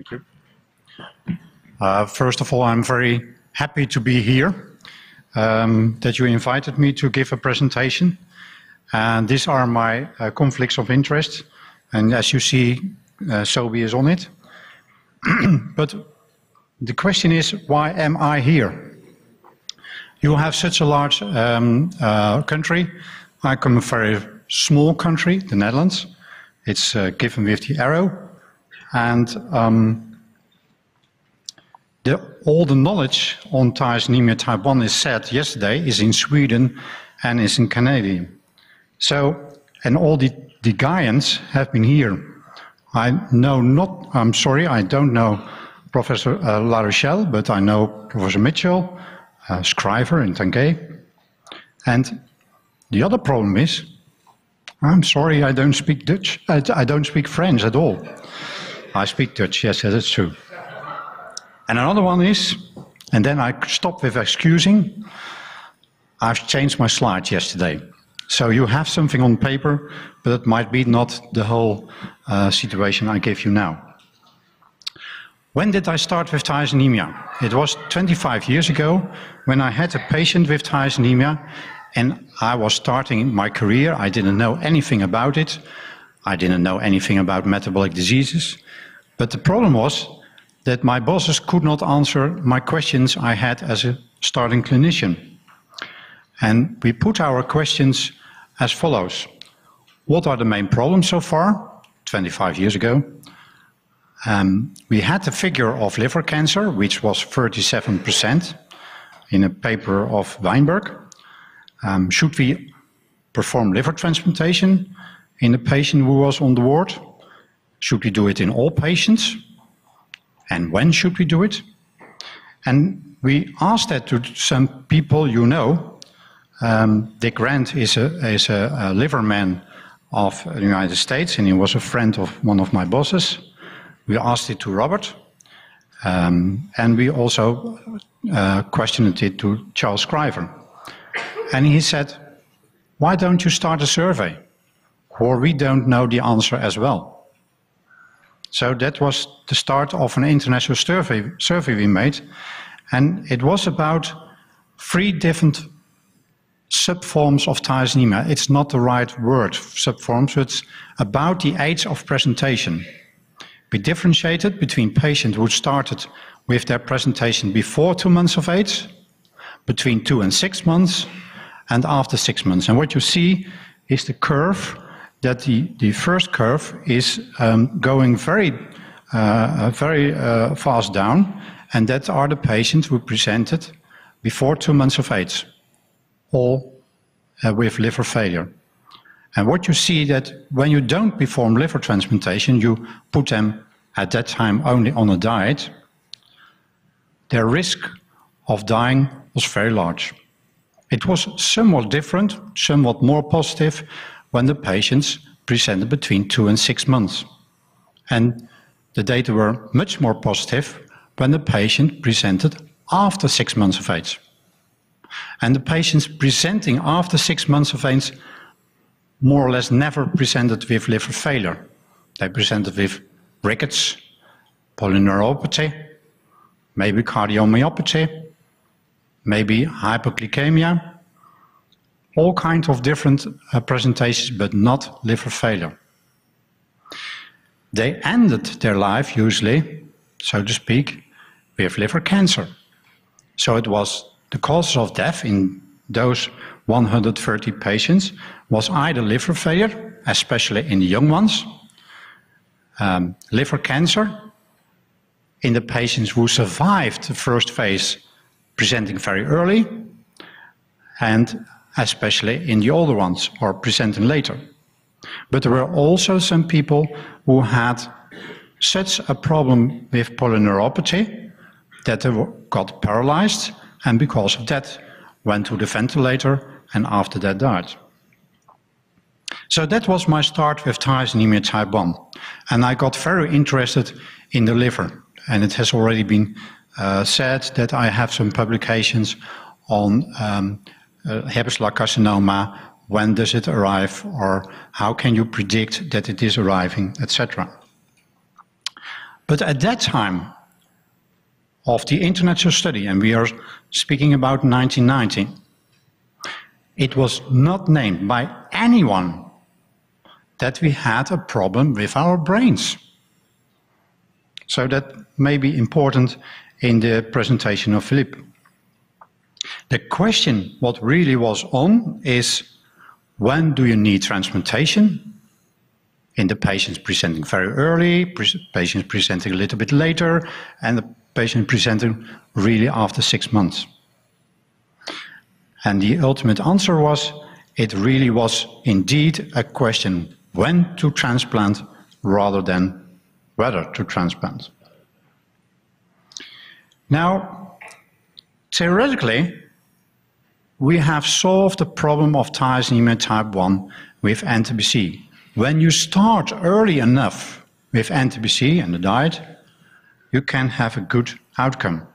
Thank you. First of all, I'm very happy to be here, that you invited me to give a presentation. And these are my conflicts of interest. And as you see, Sobi is on it. But the question is, why am I here? You have such a large country. I come from a very small country, the Netherlands. It's given with the arrow. And all the knowledge on tyrosinemia type 1 is said yesterday is in Sweden and is in Canada. So, and all the Guyans have been here. I'm sorry, I don't know Professor La Rochelle, but I know Professor Mitchell, Schrijver in Tanguay. And the other problem is, I'm sorry, I don't speak Dutch. I don't speak French at all. I speak Dutch, yes, that's true. And another one is, and then I stop with excusing, I've changed my slides yesterday. So you have something on paper, but it might be not the whole situation I give you now. When did I start with tyrosinemia? It was 25 years ago when I had a patient with tyrosinemia, and I was starting my career. I didn't know anything about it. I didn't know anything about metabolic diseases. But the problem was that my bosses could not answer my questions I had as a starting clinician. And we put our questions as follows. What are the main problems so far? 25 years ago. We had the figure of liver cancer, which was 37% in a paper of Weinberg. Should we perform liver transplantation in a patient who was on the ward? Should we do it in all patients? And when should we do it? And we asked that to some people you know. Dick Grant is a liverman of the United States, and he was a friend of one of my bosses. We asked it to Robert, and we also questioned it to Charles Schrijver. And he said, why don't you start a survey? Or we don't know the answer as well. So that was the start of an international survey we made, and it was about 3 different subforms of tyrosinemia. It's not the right word, subforms, but it's about the age of presentation. We differentiated between patients who started with their presentation before 2 months of age, between 2 and 6 months, and after 6 months. And what you see is the curve, that the first curve is going very fast down, and that are the patients who presented before 2 months of age, all with liver failure. And what you see that when you don't perform liver transplantation, you put them at that time only on a diet, their risk of dying was very large. It was somewhat different, somewhat more positive, when the patients presented between 2 and 6 months. And the data were much more positive when the patient presented after 6 months of age. And the patients presenting after 6 months of age more or less never presented with liver failure. They presented with rickets, polyneuropathy, maybe cardiomyopathy, maybe hypoglycemia, all kinds of different presentations, but not liver failure. They ended their life usually, so to speak, with liver cancer. So it was the cause of death in those 130 patients was either liver failure, especially in the young ones, liver cancer in the patients who survived the first phase presenting very early, and especially in the older ones or presenting later. But there were also some people who had such a problem with polyneuropathy that they got paralyzed, and because of that went to the ventilator and after that died. So that was my start with tyrosinemia type 1. And I got very interested in the liver. And it has already been said that I have some publications on hepatocellular carcinoma, when does it arrive, or how can you predict that it is arriving, etc. But at that time of the international study, and we are speaking about 1990, it was not named by anyone that we had a problem with our brains. So that may be important in the presentation of Philippe. The question what really was on is, when do you need transplantation? In the patients presenting very early, patients presenting a little bit later, and the patient presenting really after 6 months. And the ultimate answer was, it really was indeed a question when to transplant rather than whether to transplant. Now, theoretically, we have solved the problem of tyrosinemia type 1 with NTBC. When you start early enough with NTBC and the diet, you can have a good outcome.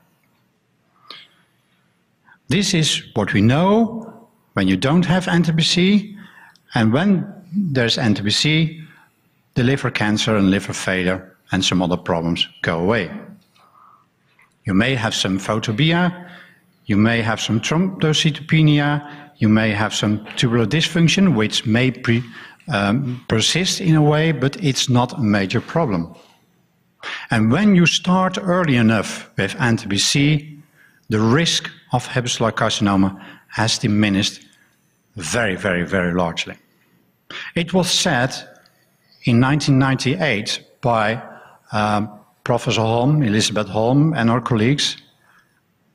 This is what we know when you don't have NTBC, and when there's NTBC, the liver cancer and liver failure and some other problems go away. You may have some photobia, you may have some thrombocytopenia, you may have some tubular dysfunction, which may persist in a way, but it's not a major problem. And when you start early enough with NTBC, the risk of hepatocellular carcinoma has diminished very, very, very largely. It was said in 1998 by Professor Holm, Elizabeth Holm, and our colleagues,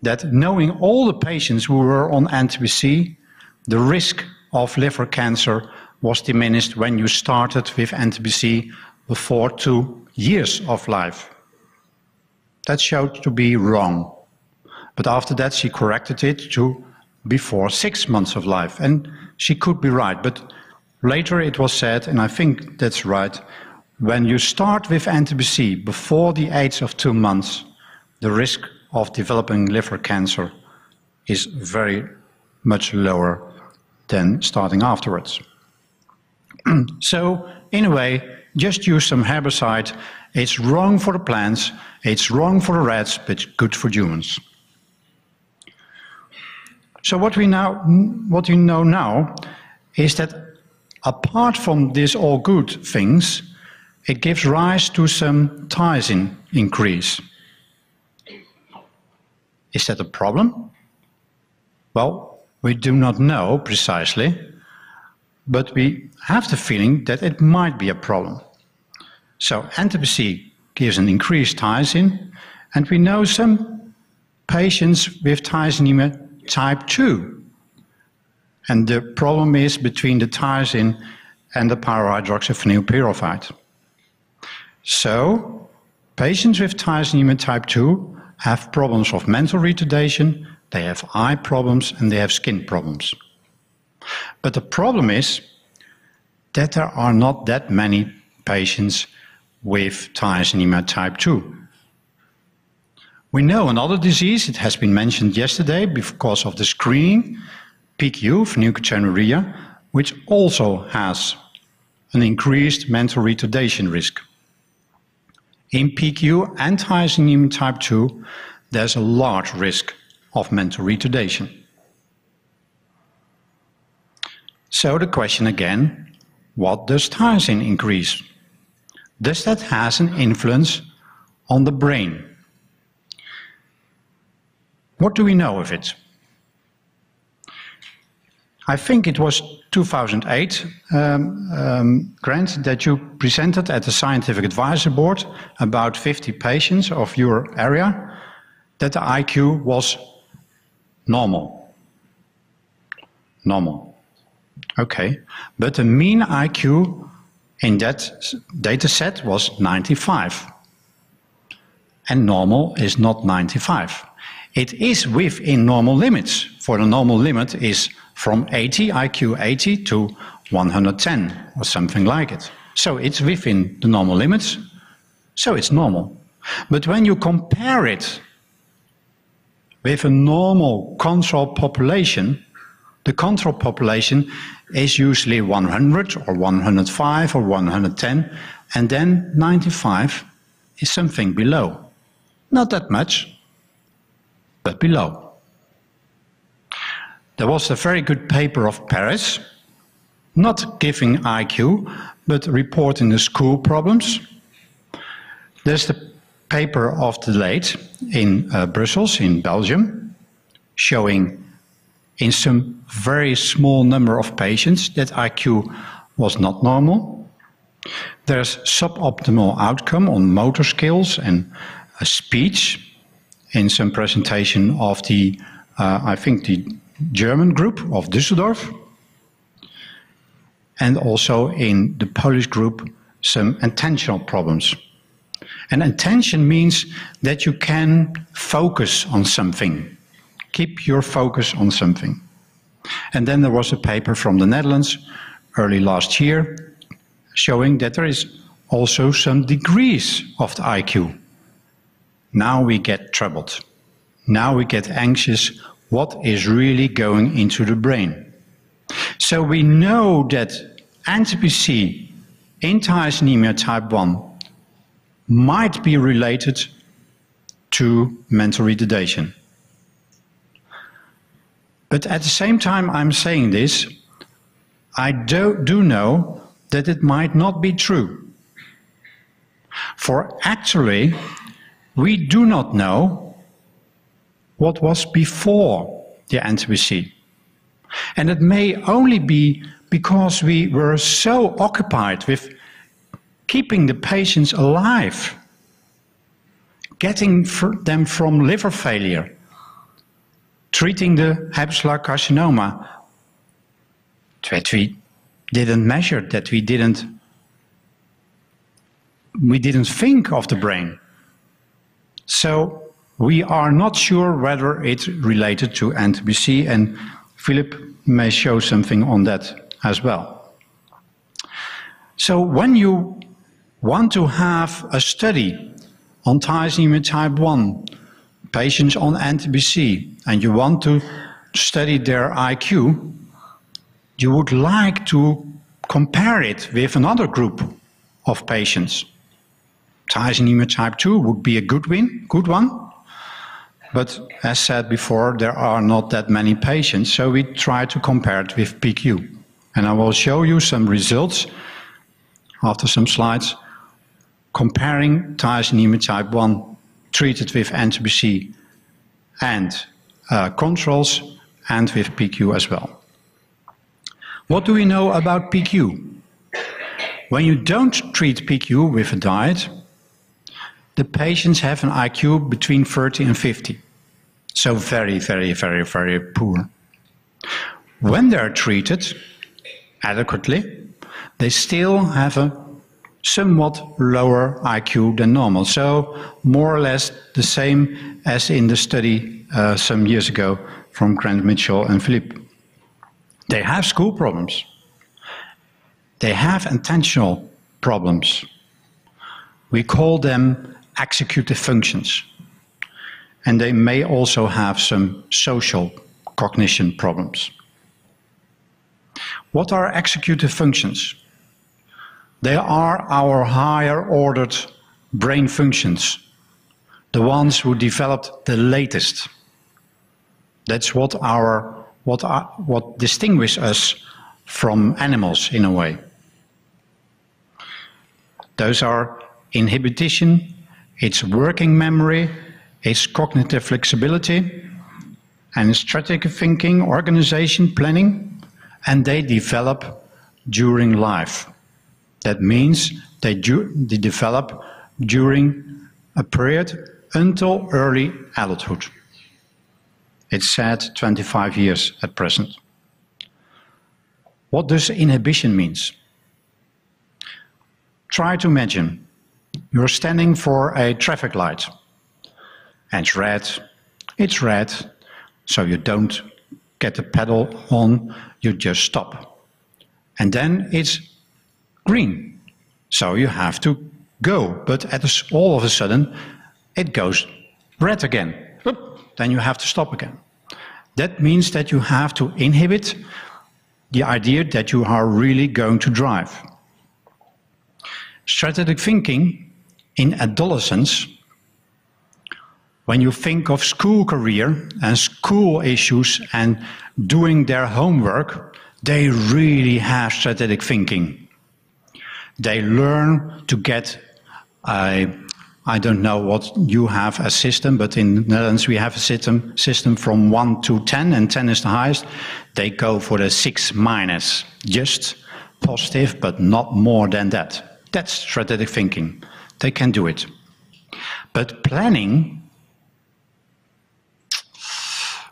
that knowing all the patients who were on NTBC, the risk of liver cancer was diminished when you started with NTBC before 2 years of life. That showed to be wrong. But after that, she corrected it to before 6 months of life. And she could be right. But later it was said, and I think that's right, when you start with NTBC before the age of 2 months, the risk of developing liver cancer is very much lower than starting afterwards. So, in a way, just use some herbicide. It's wrong for the plants, it's wrong for the rats, but it's good for humans. So what we know now is that apart from these all good things, it gives rise to some tyrosine increase. Is that a problem? Well, we do not know precisely, but we have the feeling that it might be a problem. So NTBC gives an increased tyrosine, and we know some patients with tyrosinemia type 2. And the problem is between the tyrosine and the pyrohydroxyphenyl pyruphate. So patients with tyrosinemia type 2 have problems of mental retardation, they have eye problems, and they have skin problems. But the problem is that there are not that many patients with tyrosinemia type 2. We know another disease, it has been mentioned yesterday because of the screening, PQ, phénylcétonurie, which also has an increased mental retardation risk. In PQ and tyrosinemia type 2, there's a large risk of mental retardation. So the question again, what does tyrosine increase? Does that have an influence on the brain? What do we know of it? I think it was 2008 grant that you presented at the Scientific Advisory Board, about 50 patients of your area, that the IQ was normal. Normal. Okay, but the mean IQ in that data set was 95. And normal is not 95. It is within normal limits, for the normal limit is from 80, IQ 80 to 110 or something like it. So it's within the normal limits, so it's normal. But when you compare it with a normal control population, the control population is usually 100 or 105 or 110, and then 95 is something below. Not that much, but below. There was a very good paper of Paris, not giving IQ, but reporting the school problems. There's the paper of the late in Brussels, in Belgium, showing in some very small number of patients that IQ was not normal. There's suboptimal outcome on motor skills and speech in some presentation of the, I think the German group of Düsseldorf, and also in the Polish group some attentional problems. And attention means that you can focus on something, keep your focus on something. And then there was a paper from the Netherlands early last year showing that there is also some degrees of the IQ. Now we get troubled. Now we get anxious. What is really going into the brain? So we know that NTBC in tyrosinemia type 1 might be related to mental retardation. But at the same time I'm saying this, I do know that it might not be true. For actually, we do not know what was before the NTBC. And it may only be because we were so occupied with keeping the patients alive, getting them from liver failure, treating the hepatocellular carcinoma, that we didn't measure, that we didn't think of the brain. So we are not sure whether it's related to NTBC, and Philip may show something on that as well. So when you want to have a study on tyrosinemia type 1, patients on NTBC, and you want to study their IQ, you would like to compare it with another group of patients. Tyrosinemia type 2 would be a good one, but as said before, there are not that many patients, so we try to compare it with PQ. And I will show you some results after some slides comparing tyrosinemia type 1 treated with NTBC and controls, and with PQ as well. What do we know about PQ? When you don't treat PQ with a diet, the patients have an IQ between 30 and 50. So very, very, very, very poor. When they're treated adequately, they still have a somewhat lower IQ than normal. So more or less the same as in the study some years ago from Grant Mitchell and Philippe. They have school problems. They have attentional problems. We call them executive functions. And they may also have some social cognition problems. What are executive functions? They are our higher ordered brain functions, the ones who developed the latest. That's what distinguishes us from animals in a way. Those are inhibition, it's working memory, it's cognitive flexibility, and strategic thinking, organization, planning, and they develop during life. That means they develop during a period until early adulthood. It's said 25 years at present. What does inhibition mean? Try to imagine you're standing for a traffic light and it's red, so you don't get the pedal on, you just stop. And then it's green, so you have to go, but all of a sudden it goes red again. Then you have to stop again. That means that you have to inhibit the idea that you are really going to drive. Strategic thinking in adolescence, when you think of school career and school issues and doing their homework, they really have strategic thinking. They learn to get, I don't know what you have as system, but in the Netherlands we have a system from 1 to 10, and 10 is the highest. They go for the 6-, just positive, but not more than that. That's strategic thinking. They can do it. But planning,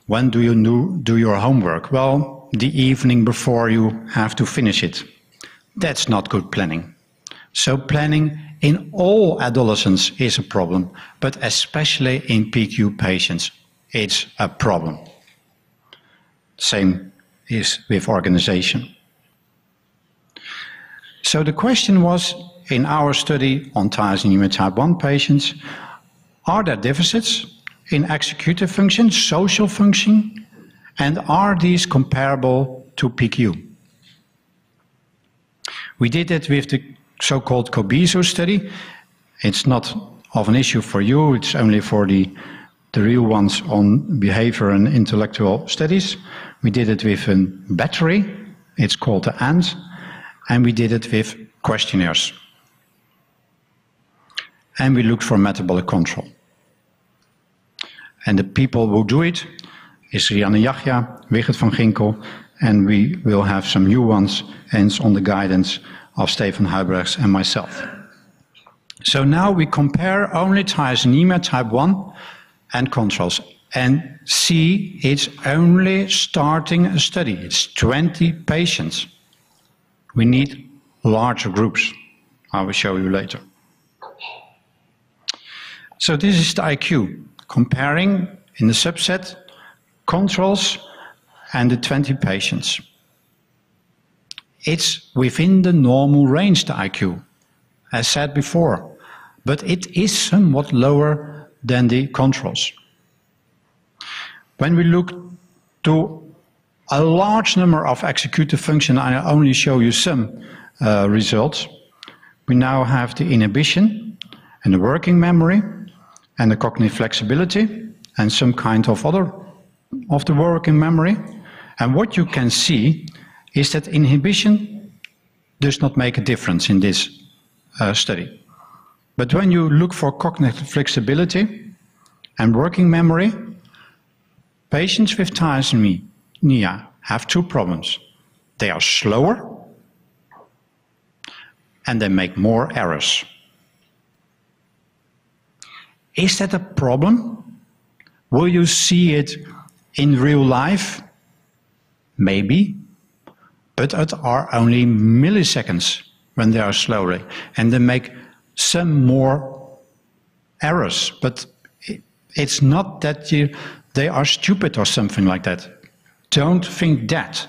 when do you do your homework? Well, the evening before you have to finish it. That's not good planning. So planning in all adolescents is a problem, but especially in PQ patients, it's a problem. Same is with organization. So the question was, in our study on tyrosinemia type 1 patients, are there deficits in executive function, social function, and are these comparable to PQ? We did it with the so-called COBISO study. It's not of an issue for you, it's only for the real ones on behavior and intellectual studies. We did it with a battery, it's called the AND, and we did it with questionnaires. And we looked for metabolic control. And the people who do it is Rianne Yachja, Wigert van Ginkel, and we will have some new ones and on the guidance of Stefan Huybrechts and myself. So now we compare only tyrosinemia type 1 and controls, and see it's only starting a study. It's 20 patients. We need larger groups. I will show you later. So this is the IQ, comparing in the subset controls and the 20 patients. It's within the normal range, the IQ, as said before, but it is somewhat lower than the controls. When we look to a large number of executive function, I only show you some results. We now have the inhibition and the working memory and the cognitive flexibility and some kind of other of the working memory. And what you can see is that inhibition does not make a difference in this study. But when you look for cognitive flexibility and working memory, patients with tyrosinemia have two problems. They are slower and they make more errors. Is that a problem? Will you see it in real life? Maybe, but it are only milliseconds when they are slowly, and they make some more errors, but it's not that they are stupid or something like that. Don't think that.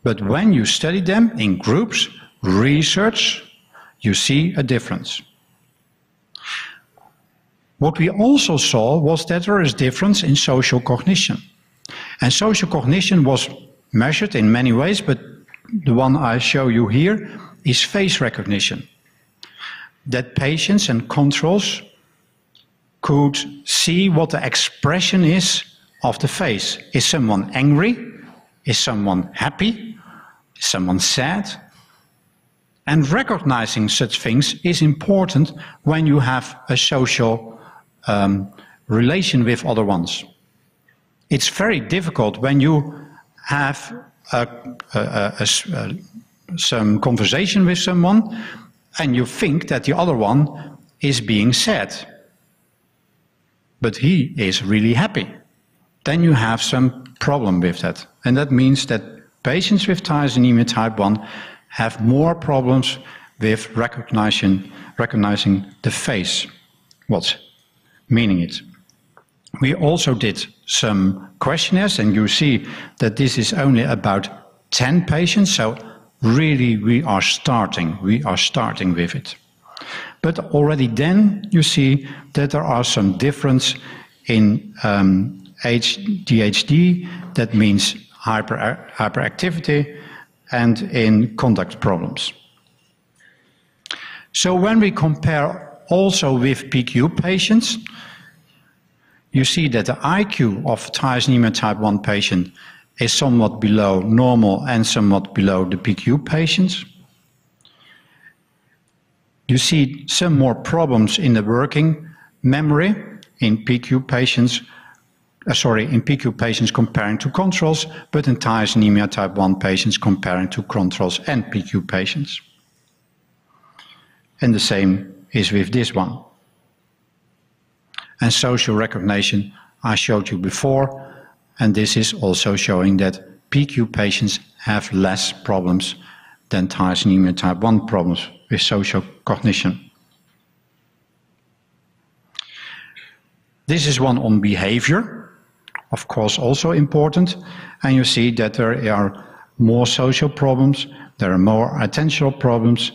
But when you study them in groups, research, you see a difference. What we also saw was that there is difference in social cognition. And social cognition was measured in many ways, but the one I show you here is face recognition. That patients and controls could see what the expression is of the face. Is someone angry? Is someone happy? Is someone sad? And recognizing such things is important when you have a social relation with other ones. It's very difficult when you have some conversation with someone and you think that the other one is being sad, but he is really happy. Then you have some problem with that. And that means that patients with tyrosinemia type 1 have more problems with recognizing the face, what's meaning it. We also did some questionnaires, and you see that this is only about 10 patients, so really we are starting with it. But already then you see that there are some difference in ADHD, that means hyperactivity, and in conduct problems. So when we compare also with PQ patients. You see that the IQ of tyrosinemia type 1 patient is somewhat below normal and somewhat below the PQ patients. You see some more problems in the working memory in PQ patients, in PQ patients comparing to controls, but in tyrosinemia type 1 patients comparing to controls and PQ patients. And the same is with this one. And social recognition I showed you before, and this is also showing that PQ patients have less problems than tyrosinemia type 1 problems with social cognition. This is one on behavior, of course also important, and you see that there are more social problems, there are more attentional problems,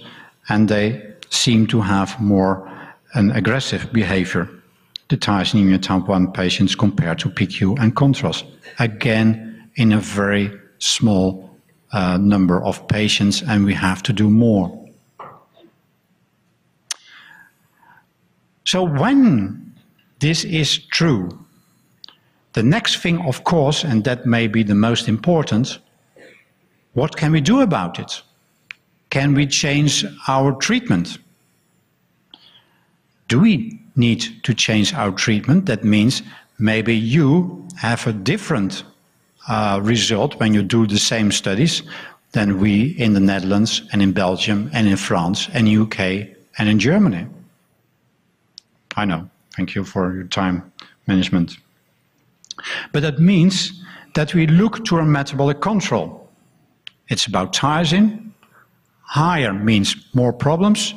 and they seem to have more an aggressive behavior, the tyrosinemia type 1 patients compared to PQ and controls. Again, in a very small number of patients, and we have to do more. So when this is true, the next thing, of course, and that may be the most important, what can we do about it? Can we change our treatment? Do we need to change our treatment? That means maybe you have a different result when you do the same studies than we in the Netherlands and in Belgium and in France and UK and in Germany. I know, thank you for your time management. But that means that we look to a metabolic control. It's about tyrosine. Higher means more problems.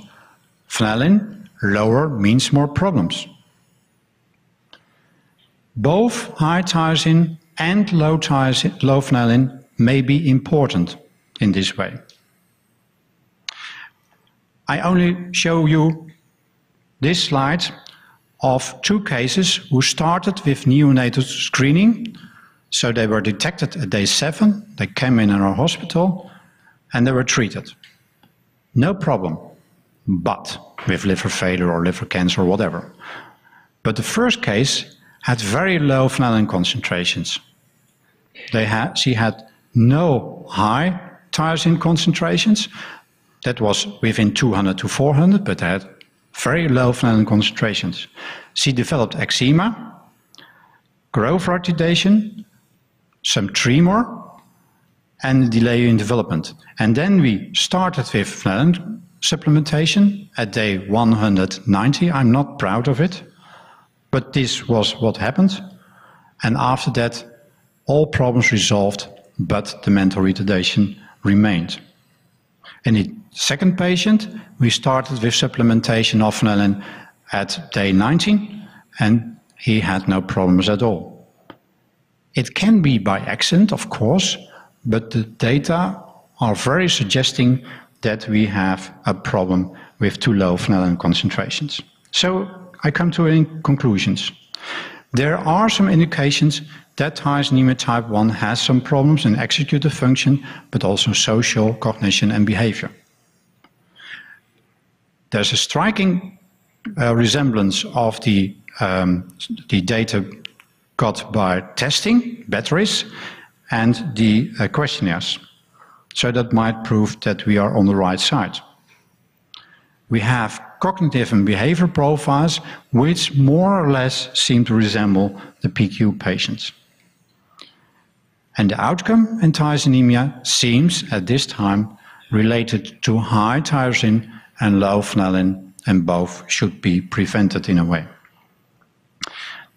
Phenylketonurie, lower means more problems. Both high tyrosine and low phenylketonurie may be important in this way. I only show you this slide of 2 cases who started with neonatal screening. So they were detected at day 7, they came in our hospital and they were treated. No problem, but with liver failure or liver cancer or whatever. But the first case had very low phenylketonurie concentrations. She had no high tyrosine concentrations, that was within 200 to 400, but they had very low phenylketonurie concentrations. She developed eczema, growth retardation, some tremor, and delay in development. And then we started with phenylketonurie supplementation at day 190. I'm not proud of it, but this was what happened. And after that, all problems resolved, but the mental retardation remained. In the second patient, we started with supplementation of phenylketonurie at day 19, and he had no problems at all. It can be by accident, of course, but the data are very suggesting that we have a problem with too low phenylketonurie concentrations. So I come to conclusions. There are some indications that tyrosinemia type 1 has some problems in executive function, but also social, cognition and behavior. There's a striking resemblance of the data got by testing batteries and the questionnaires. So that might prove that we are on the right side. We have cognitive and behavior profiles which more or less seem to resemble the PQ patients. And the outcome in tyrosinemia seems at this time related to high tyrosine and low phenylketonurie, and both should be prevented in a way.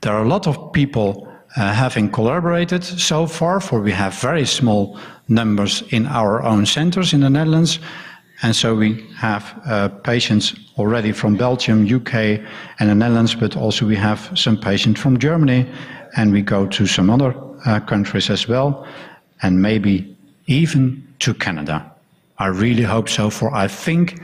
There are a lot of people having collaborated so far, for we have very small numbers in our own centers in the Netherlands, and so we have patients already from Belgium, UK and the Netherlands, but also we have some patients from Germany, and we go to some other countries as well, and maybe even to Canada. I really hope so, for I think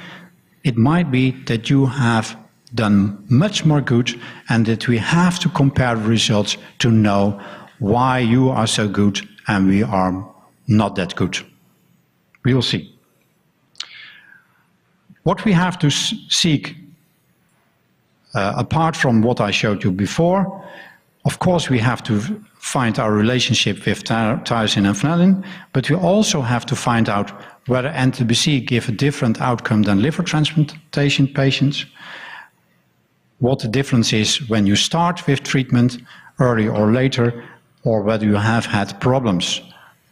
it might be that you have done much more good and that we have to compare the results to know why you are so good and we are not that good. We will see. What we have to seek apart from what I showed you before, of course we have to find our relationship with tyrosine and phenylketonuria, but we also have to find out whether NTBC give a different outcome than liver transplantation patients, what the difference is when you start with treatment early or later, or whether you have had problems.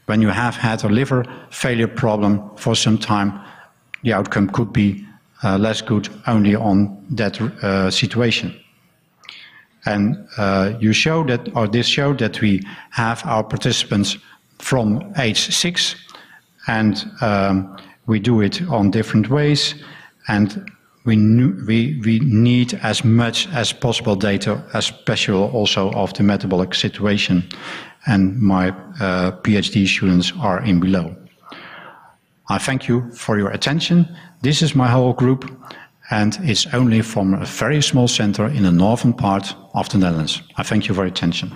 When you have had a liver failure problem for some time, the outcome could be less good only on that situation. And you show that, or this showed that we have our participants from age 6, and we do it on different ways, and we need as much as possible data, especially also of the metabolic situation, and my PhD students are in below. I thank you for your attention. This is my whole group, and it's only from a very small center in the northern part of the Netherlands. I thank you for your attention.